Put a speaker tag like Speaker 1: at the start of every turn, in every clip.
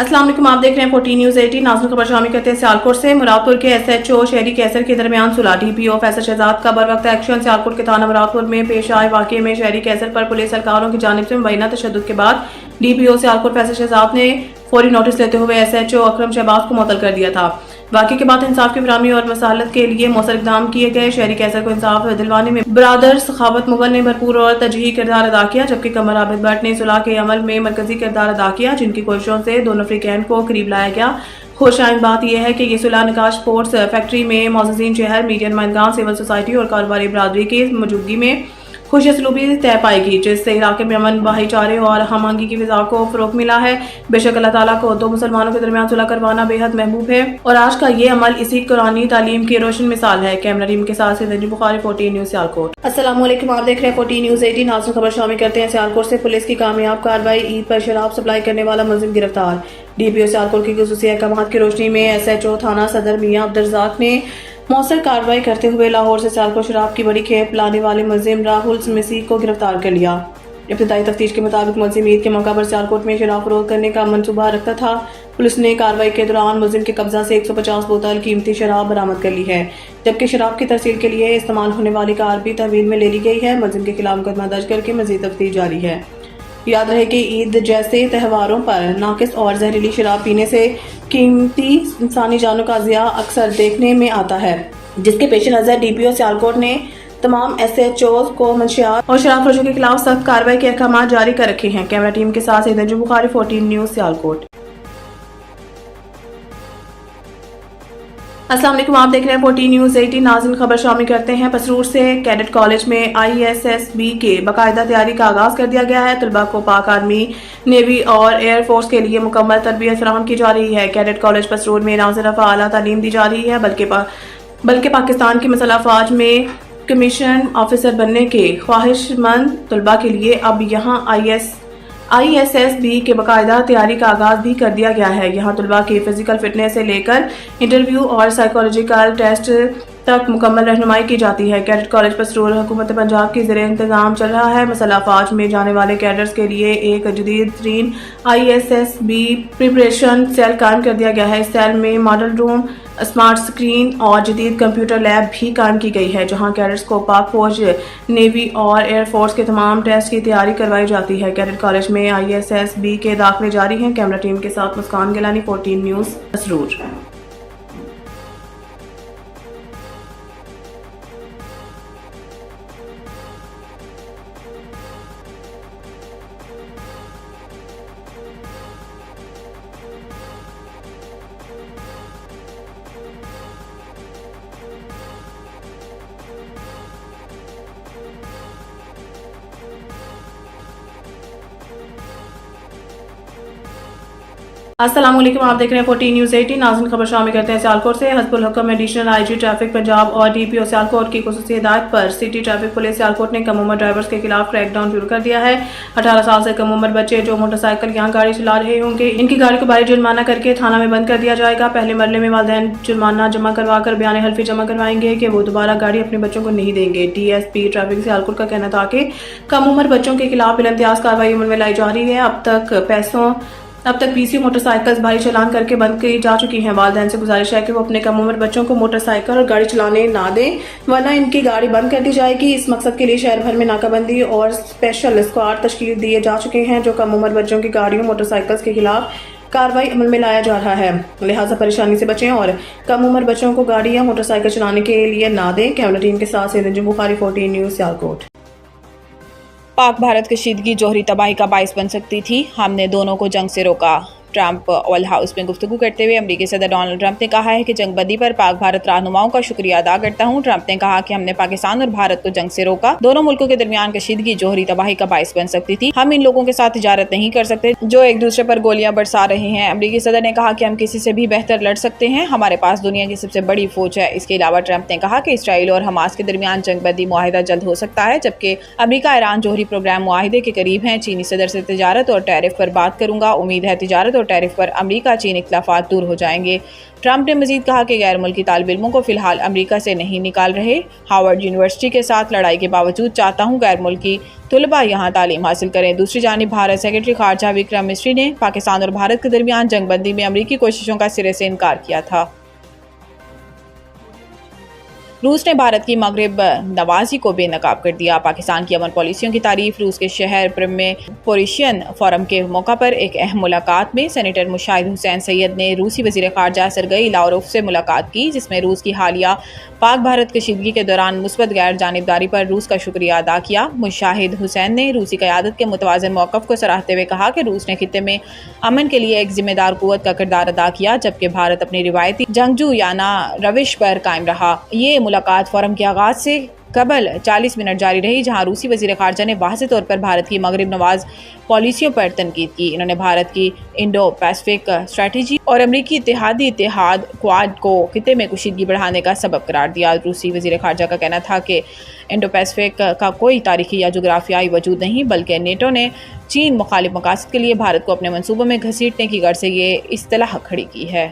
Speaker 1: अस्सलाम वालेकुम, आप देख रहे हैं 14 न्यूज़ 18। नाज़रीन खबर शामिल करते हैं सियालकोट से। मुरादपुर के एसएचओ शहरी कैसर के दरमियान सुलह। डीपीओ फैसल शहजाद का बरवक्त एक्शन। सियालकोट के थाना मुरादपुर में पेश आए वाकये में शहरी कैसर पर पुलिस एहलकारों की जानिब से मुबैना तशद्दुद के बाद डीपीओ सियालकोट फैसल शहजाद ने फौरी नोटिस लेते हुए एसएचओ अकरम शहबाज को मुअत्तल कर दिया था। वाकये के बाद इंसाफ की फरहमी और मसालत के लिए मौसर इकदाम किए गए। शहरी कैसर को इंसाफ दिलवाने में ब्रादर सखावत मुगल ने भरपूर और तजही किरदार अदा किया, जबकि कमर आबिद भट्ट ने सुलह के अमल में मरकजी किरदार अदा किया, जिनकी कोशिशों से दोनों अफ्रीकैन को करीब लाया गया। खुशाइन बात यह है कि ये सुलह निकाश स्पोर्ट्स फैक्ट्री में मोअज़्ज़िज़ीन शहर, मीडिया नुमाइंदगान, सिविल सोसाइटी और कारोबारी बरादरी की मौजूदगी में खुशसलूबी तय पाएगी, जिससे इलाके में अमन, भाईचारे और हमआहंगी की फिजा को फरोग मिला है। बेशक अल्लाह ताला को दो मुसलमानों के दरमियान सुलह करवाना बेहद महबूब है और आज का ये अमल इसी कुरानी तालीम की रोशन मिसाल है। कैमरा टीम के साथ से बुखारी, 14 न्यूज़ सियालकोट। अस्सलाम वालेकुम, आप देख रहे हैं 14 न्यूज़ 18। नाज़रीन खबर शामिल करते हैं सियालकोट से। पुलिस की कामयाब कार्रवाई, ईद पर शराब सप्लाई करने वाला मुलजिम गिरफ्तार। डीपीओ सियालकोट की खुसूसी अहकामात की रोशनी में एसएचओ थाना सदर मियां अब्दुर्रज़ाक ने मौसर कार्रवाई करते हुए लाहौर से सियालकोट शराब की बड़ी खेप लाने वाले मुलजिम राहुल मसीह को गिरफ्तार कर लिया। इब्तिदाई तफ्तीश के मुताबिक मुलजिम ईद के मौका पर सियालकोट में शराब फरोख्त करने का मंसूबा रखता था। पुलिस ने कार्रवाई के दौरान मुलजिम के कब्जा से 150 बोतल कीमती शराब बरामद कर ली है, जबकि शराब की तरसील के लिए इस्तेमाल होने वाली कार भी तहवील में ले ली गई है। मुलजिम के खिलाफ मुकदमा दर्ज करके मजीद तफ्तीश जारी है। याद रहे कि ईद जैसे त्योहारों पर नाकिस और जहरीली शराब पीने से कीमती इंसानी जानों का ज़िया अक्सर देखने में आता है, जिसके पेश नज़र डीपीओ सियालकोट ने तमाम एसएचओ को मंशियात और शराब फरोशों के खिलाफ सख्त कार्रवाई के अहकाम जारी कर रखे हैं। कैमरा टीम के साथ सईद बुखारी, 14 न्यूज़ सियालकोट। अस्सलाम वालेकुम, आप देख रहे हैं 14 न्यूज़ 18। नाज़रीन खबर शामिल करते हैं पसरूर से। कैडेट कॉलेज में ISSB के बाकायदा तैयारी का आगाज कर दिया गया है। तलबा को पाक आर्मी, नेवी और एयर फोर्स के लिए मुकम्मल तरबियत फराहम की जा रही है। कैडेट कॉलेज पसरूर में न सिर्फ आला तालीम दी जा रही है बल्कि पाकिस्तान की मसल्ह अफवाज में कमीशन ऑफिसर बनने के ख्वाहिशमंद तलबा के लिए अब यहाँ ISSB के बाकायदा तैयारी का आगाज भी कर दिया गया है। यहाँ तलबा की फिजिकल फिटनेस से लेकर इंटरव्यू और साइकोलॉजिकल टेस्ट तक मुकम्मल रहनुमाई की जाती है। कैडेट कॉलेज पसरूर हुकूमत पंजाब की ज़ेरे इंतजाम चल रहा है। मसल्ह अफवाज में जाने वाले कैडर्स के लिए एक जदीद तरीन ISSB प्रिपरेशन सेल कायम कर दिया गया है। इस सेल में मॉडल रूम, स्मार्ट स्क्रीन और जदीद कंप्यूटर लैब भी कायम की गई है, जहां कैडेट्स को पाक फौज, नेवी और एयरफोर्स के तमाम टेस्ट की तैयारी करवाई जाती है। कैडेट कॉलेज में ISSB के दाखिले जारी हैं। कैमरा टीम के साथ मुस्कान गिलानी, 14 न्यूज़ पसरूर। अस्सलाम वालेकुम, आप देख रहे हैं 14 न्यूज़ 18। नाज़रीन खबर शामिल करते हैं सियालकोट से। हस्बुल हुक्म एडिशनल IG ट्रैफिक पंजाब और डीपीओ सियालकोट की खुसूसी हिदायत पर सिटी ट्रैफिक पुलिस सियालकोट ने कम उम्र ड्राइवर्स के खिलाफ क्रैकडाउन शुरू कर दिया है। 18 साल से कम उम्र बच्चे जो मोटरसाइकिल यहाँ गाड़ी चला रहे होंगे, इनकी गाड़ी को भारी जुर्माना करके थाना में बंद कर दिया जाएगा। पहले मरले में वालिदैन जुर्माना जमा करवा कर बयान हल्फी जमा करवाएंगे कि वो दोबारा गाड़ी अपने बच्चों को नहीं देंगे। DSP ट्रैफिक सियालकोट का कहना था कि कम उम्र बच्चों के खिलाफ बिलइम्तियाज कार्रवाई अमल में लाई जा रही है। अब तक PCO मोटरसाइकिल्स भारी चालान करके बंद की जा चुकी हैं। वालिदैन से गुजारिश है कि वो अपने कम उम्र बच्चों को मोटरसाइकिल और गाड़ी चलाने ना दें, वरना इनकी गाड़ी बंद कर दी जाएगी। इस मकसद के लिए शहर भर में नाकाबंदी और स्पेशल स्क्वाड तश्कील दिए जा चुके हैं, जो कम उम्र बच्चों की गाड़ियों, मोटरसाइकिल्स के खिलाफ कार्रवाई अमल में लाया जा रहा है। लिहाजा परेशानी से बचें और कम उम्र बच्चों को गाड़ी या मोटरसाइकिल चलाने के लिए ना दें। कैमरा टीम के साथ सईद बुखारी, 14 न्यूज़ सियालकोट।
Speaker 2: पाक भारत कशीदगी जौहरी तबाही का बाइस बन सकती थी, हमने दोनों को जंग से रोका। ट्रंप ओवल हाउस में गुफ्तगू करते हुए अमेरिकी सदर डोनाल्ड ट्रंप ने कहा है कि जंगबंदी पर पाक भारत रहनुमाओं का शुक्रिया अदा करता हूं। ट्रंप ने कहा कि हमने पाकिस्तान और भारत को जंग से रोका। दोनों मुल्कों के दरमियान कशीदगी जौहरी तबाही का बाइस बन सकती थी। हम इन लोगों के साथ तिजारत नहीं कर सकते जो एक दूसरे पर गोलियां बरसा रहे हैं। अमेरिकी सदर ने कहा कि हम किसी से भी बेहतर लड़ सकते हैं, हमारे पास दुनिया की सबसे बड़ी फौज है। इसके अलावा ट्रंप ने कहा कि इसराइल और हमास के दरमियान जंगबंदी मुआहिदा जल्द हो सकता है, जबकि अमेरिका ईरान जौहरी प्रोग्राम मुआहिदे के करीब है। चीनी सदर से तिजारत और टैरिफ पर बात करूंगा। उम्मीद है तिजारत और टैरिफ पर अमेरिका चीन इख्तिलाफात दूर हो जाएंगे। ट्रंप ने मजीद कहा कि गैर मुल्की तालिब इल्मों को फिलहाल अमेरिका से नहीं निकाल रहे। हार्वर्ड यूनिवर्सिटी के साथ लड़ाई के बावजूद चाहता हूँ गैर मुल्की तलबा यहाँ तालीम हासिल करें। दूसरी जानिब भारत सेक्रेटरी खारजा विक्रम मिस्री ने पाकिस्तान और भारत के दरमियान जंगबंदी में अमेरिकी कोशिशों का सिरे से इनकार किया था। रूस ने भारत की मगरब नवाजी को बेनकाब कर दिया। पाकिस्तान की अमन पॉलिसियों की तारीफ। रूस के शहर प्रिम में पोरिशियन फोरम के मौका पर एक अहम मुलाकात में सेनेटर मुशाहिद हुसैन सैयद ने रूसी वज़ीर ख़ारजा सरगई लावरोव से मुलाकात की, जिसमें रूस की हालिया पाक भारत कशीदगी के दौरान मुस्बत गैर जानिबदारी पर रूस का शुक्रिया अदा किया। मुशाहिद हुसैन ने रूसी क़यादत के मुतवाज़िन मौक़िफ़ को सराहते हुए कहा कि रूस ने खित्ते में अमन के लिए एक जिम्मेदार क़ुव्वत का किरदार अदा किया, जबकि भारत अपनी रिवायती जंगजू याना रविश पर कायम रहा। ये मुलाकात फोरम के आगाज से कबल 40 मिनट जारी रही, जहां रूसी वज़ीर ख़ारजा ने वाज़ेह तौर पर भारत की मगरब नवाज पॉलिसियों पर तनकीद की। इन्होंने भारत की इंडो पैसिफिक स्ट्रेटजी और अमरीकी इत्तेहादी इत्तेहाद क्वाड को खित्ते में कुशीदगी बढ़ाने का सबब करार दिया। रूसी वज़ीर ख़ारजा का कहना था कि इंडो पैसिफिक का कोई तारीखी या जोग्राफियाई वजूद नहीं, बल्कि नेटो ने चीन मुखालिफ मकासद के लिए भारत को अपने मनसूबों में घसीटने की गर्ज से ये इस्तिलाह खड़ी की है।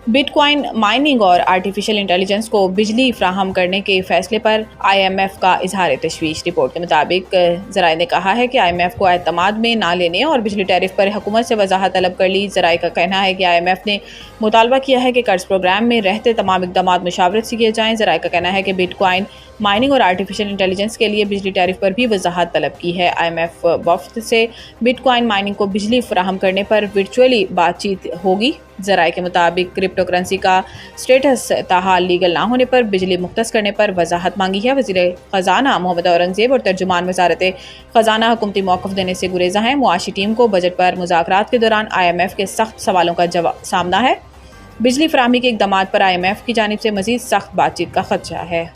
Speaker 2: बिटकॉइन माइनिंग और आर्टिफिशियल इंटेलिजेंस को बिजली फ्राहम करने के फैसले पर IMF का इजहार तशवीश। रिपोर्ट के मुताबिक ज़राए ने कहा है कि IMF को एतमाद में ना लेने और बिजली टैरिफ पर हुकूमत से वजाहत तलब कर ली। ज़राए का कहना है कि IMF ने मुतालबा किया है कि कर्ज प्रोग्राम में रहते तमाम इक़दाम मुशावरत से किए जाएँ। ज़राए का कहना है कि बिटकॉइन माइनिंग और आर्टिफिशियल इंटेलिजेंस के लिए बिजली टैरिफ पर भी वजाहत तलब की है। IMF वफ़द से बिटकॉइन माइनिंग को बिजली फराहम करने पर वर्चुअली बातचीत होगी। ज़राए के मुताबिक क्रिप्टो करेंसी का स्टेटस ताहाल लीगल ना होने पर बिजली मुख्तस करने पर वजाहत मांगी है। वज़ीर ख़जाना मोहम्मद औरंगज़ेब और तर्जुमान वज़ारत ख़जाना हुकूमती मौक़िफ़ देने से गुरेज़ा हैं। मुआशी टीम को बजट पर मुज़ाकरात के दौरान IMF के सख्त सवालों का सामना है। बिजली फराहमी के इक़दाम पर IMF की जानिब से मज़ीद सख्त बातचीत का खदशा है।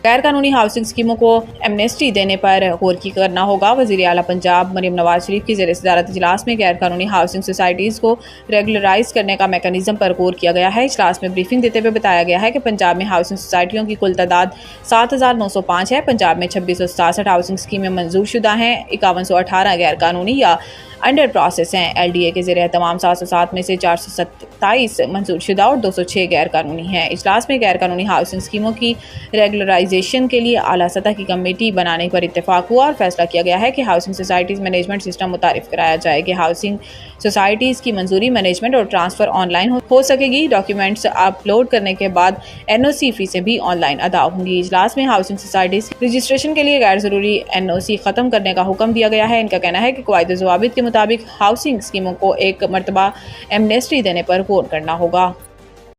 Speaker 2: गैर कानूनी हाउसिंग स्कीमों को एमनेस्टी देने पर गौर की करना होगा। वज़ीर आला पंजाब मरीम नवाज शरीफ की ज़ेर सदारत इजलास में गैर कानूनी हाउसिंग सोसाइटीज़ को रेगुलराइज करने का मेकनिज़म पर गौर किया गया है। इजलास में ब्रीफिंग देते हुए बताया गया है कि पंजाब में हाउसिंग सोसाइटियों की कुल तादाद 7,905 है। पंजाब में 2667 हाउसिंग स्कीमें मंजूर शुदा हैं, 5118 गैर कानूनी या अंडर प्रोसेस हैं। LDA के ज़रिए तमाम 707 में से 427 मंजूर शुदा और 206 गैर कानूनी हैं। इजलास में गैर कानूनी हाउसिंग स्कीमों की रेगुलराइजेशन के लिए आला सतह की कमेटी बनाने पर इत्तेफाक हुआ और फैसला किया गया है कि हाउसिंग सोसाइटीज़ मैनेजमेंट सिस्टम मुतारिफ कराया जाए कि हाउसिंग सोसाइटीज़ की मंजूरी, मैनेजमेंट और ट्रांसफ़र ऑनलाइन हो सकेगी। डॉक्यूमेंट्स अपलोड करने के बाद NOC फ़ीसें भी ऑनलाइन अदा होंगी। इजलास में हाउसिंग सोसाइटीज़ रजिस्ट्रेशन के लिए गैर ज़रूरी NOC ख़त्म करने का हुक्म दिया गया है। इनका कहना है कि क़वाइद ज़वाबित के मुताबिक हाउसिंग स्कीमों को एक मरतबा एमनेस्टी देने पर गौर करना होगा।